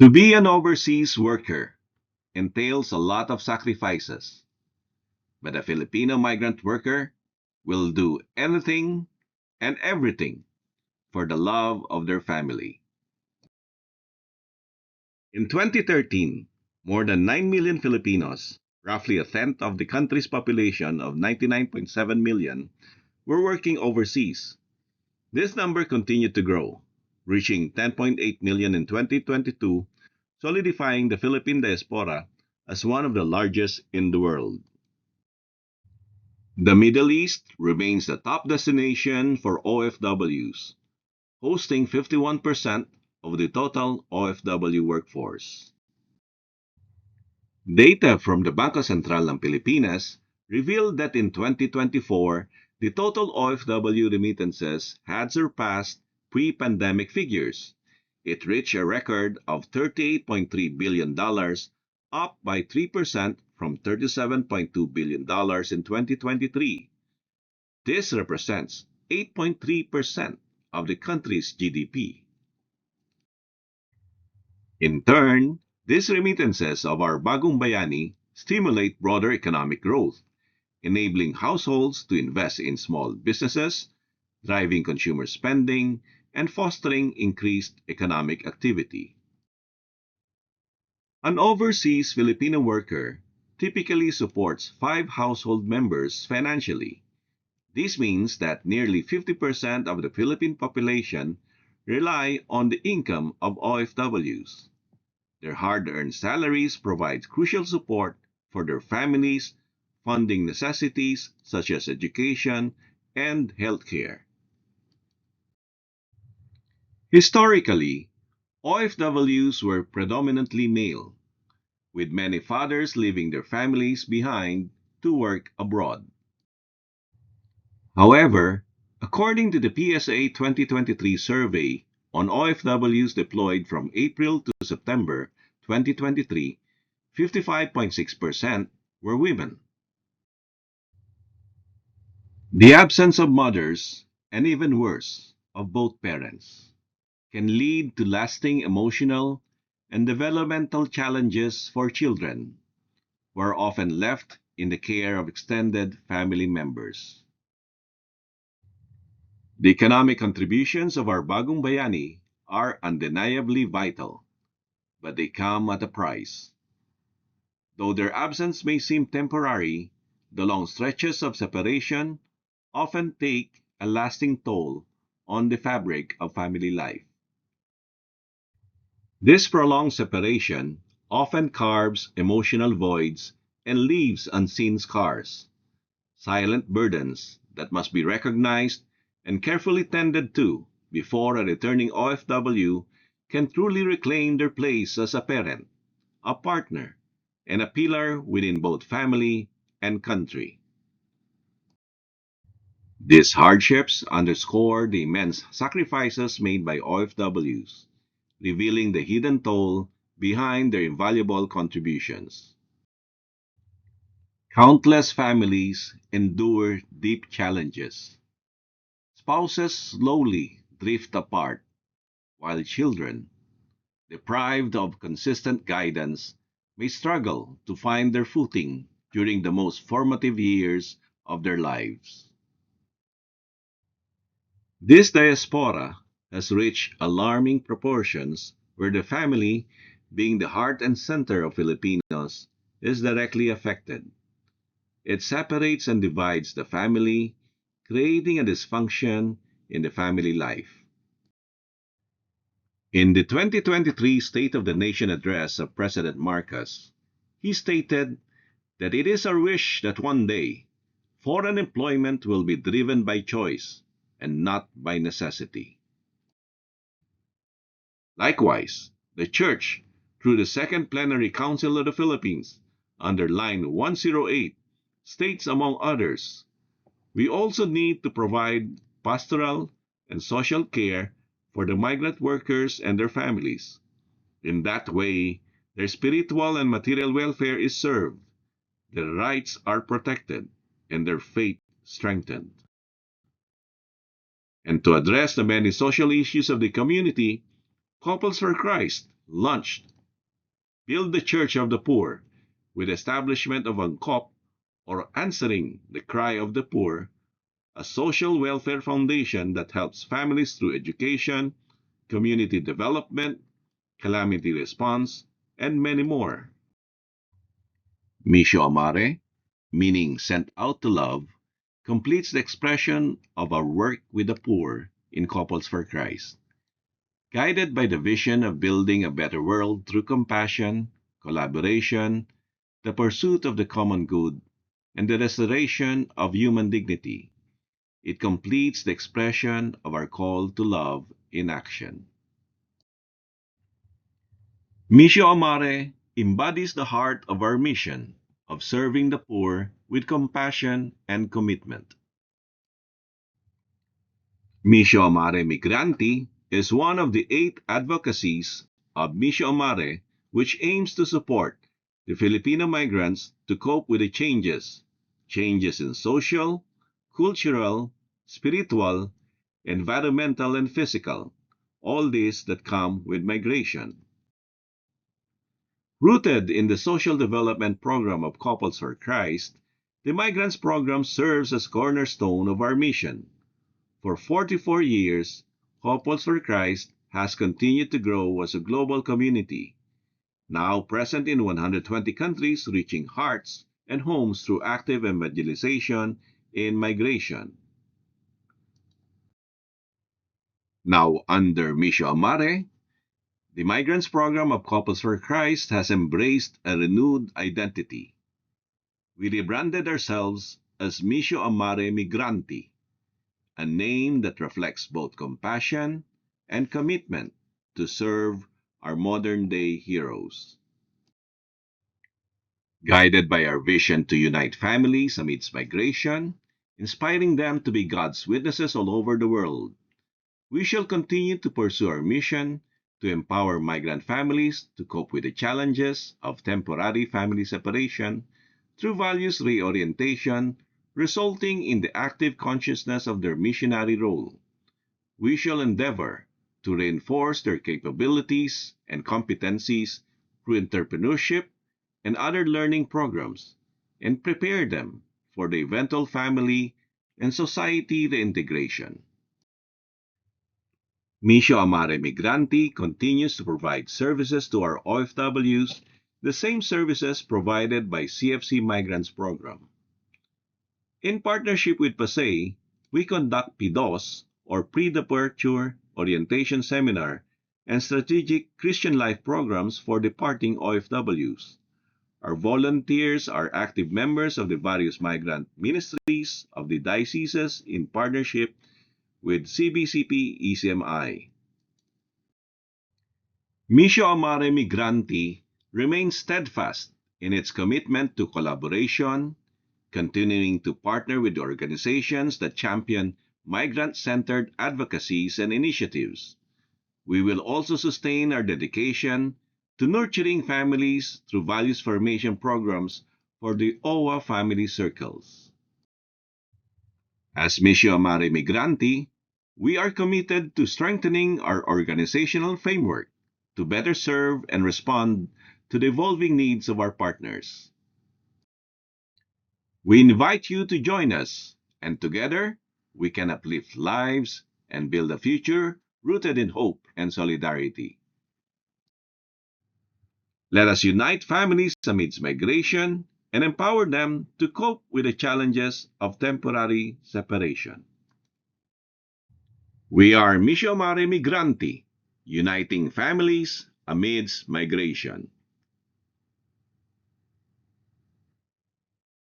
To be an overseas worker entails a lot of sacrifices, but a Filipino migrant worker will do anything and everything for the love of their family. In 2013, more than 9 million Filipinos, roughly a tenth of the country's population of 99.7 million, were working overseas. This number continued to grow, reaching 10.8 million in 2022, solidifying the Philippine diaspora as one of the largest in the world. The Middle East remains the top destination for OFWs, hosting 51% of the total OFW workforce. Data from the Bangko Sentral ng Pilipinas revealed that in 2024, the total OFW remittances had surpassed pre-pandemic figures. It reached a record of $38.3 billion, up by 3% from $37.2 billion in 2023. This represents 8.3% of the country's GDP. In turn, these remittances of our Bagong Bayani stimulate broader economic growth, enabling households to invest in small businesses, driving consumer spending, and fostering increased economic activity. An overseas Filipino worker typically supports five household members financially. This means that nearly 50% of the Philippine population rely on the income of OFWs. Their hard-earned salaries provide crucial support for their families, funding necessities such as education and healthcare. Historically, OFWs were predominantly male, with many fathers leaving their families behind to work abroad. However, according to the PSA 2023 survey on OFWs deployed from April to September 2023, 55.6% were women. The absence of mothers, and even worse, of both parents, can lead to lasting emotional and developmental challenges for children, who are often left in the care of extended family members. The economic contributions of our Bagong Bayani are undeniably vital, but they come at a price. Though their absence may seem temporary, the long stretches of separation often take a lasting toll on the fabric of family life. This prolonged separation often carves emotional voids and leaves unseen scars, silent burdens that must be recognized and carefully tended to before a returning OFW can truly reclaim their place as a parent, a partner, and a pillar within both family and country. These hardships underscore the immense sacrifices made by OFWs, revealing the hidden toll behind their invaluable contributions. Countless families endure deep challenges. Spouses slowly drift apart, while children, deprived of consistent guidance, may struggle to find their footing during the most formative years of their lives. This diaspora has reached alarming proportions where the family, being the heart and center of Filipinos, is directly affected. It separates and divides the family, creating a dysfunction in the family life. In the 2023 State of the Nation address of President Marcos, he stated that it is our wish that one day foreign employment will be driven by choice and not by necessity. Likewise, the Church, through the Second Plenary Council of the Philippines, under line 108, states among others, we also need to provide pastoral and social care for the migrant workers and their families. In that way, their spiritual and material welfare is served, their rights are protected, and their faith strengthened. And to address the many social issues of the community, Couples for Christ launched Build the Church of the Poor with establishment of ANCOP, or Answering the Cry of the Poor, a social welfare foundation that helps families through education, community development, calamity response, and many more. Missio Amare, meaning sent out to love, completes the expression of our work with the poor in Couples for Christ. Guided by the vision of building a better world through compassion, collaboration, the pursuit of the common good, and the restoration of human dignity, it completes the expression of our call to love in action. Missio Amare embodies the heart of our mission of serving the poor with compassion and commitment. Missio Amare Migranti is one of the 8 advocacies of Missio Amare which aims to support the Filipino migrants to cope with the changes in social, cultural, spiritual, environmental, and physical, all these that come with migration. Rooted in the social development program of Couples for Christ, the Migrants Program serves as cornerstone of our mission. For 44 years, Couples for Christ has continued to grow as a global community, now present in 120 countries, reaching hearts and homes through active evangelization in migration. Now, under Missio Amare, the Migrants Program of Couples for Christ has embraced a renewed identity. We rebranded ourselves as Missio Amare Migranti, a name that reflects both compassion and commitment to serve our modern day heroes. Guided by our vision to unite families amidst migration, inspiring them to be God's witnesses all over the world, we shall continue to pursue our mission to empower migrant families to cope with the challenges of temporary family separation through values reorientation, resulting in the active consciousness of their missionary role. We shall endeavor to reinforce their capabilities and competencies through entrepreneurship and other learning programs, and prepare them for the eventual family and society reintegration. Missio Amare Migranti continues to provide services to our OFWs, the same services provided by CFC Migrants Program. In partnership with PASEI, we conduct PIDOS, or Pre-Departure Orientation Seminar, and strategic Christian life programs for departing OFWs. Our volunteers are active members of the various migrant ministries of the dioceses in partnership with CBCP ECMI. Missio Amare Migranti remains steadfast in its commitment to collaboration, continuing to partner with organizations that champion migrant-centered advocacies and initiatives. We will also sustain our dedication to nurturing families through values formation programs for the OWA family circles. As Missio Amare Migranti, we are committed to strengthening our organizational framework to better serve and respond to the evolving needs of our partners. We invite you to join us, and together we can uplift lives and build a future rooted in hope and solidarity. Let us unite families amidst migration and empower them to cope with the challenges of temporary separation. We are Missio Mare Migranti, uniting families amidst migration.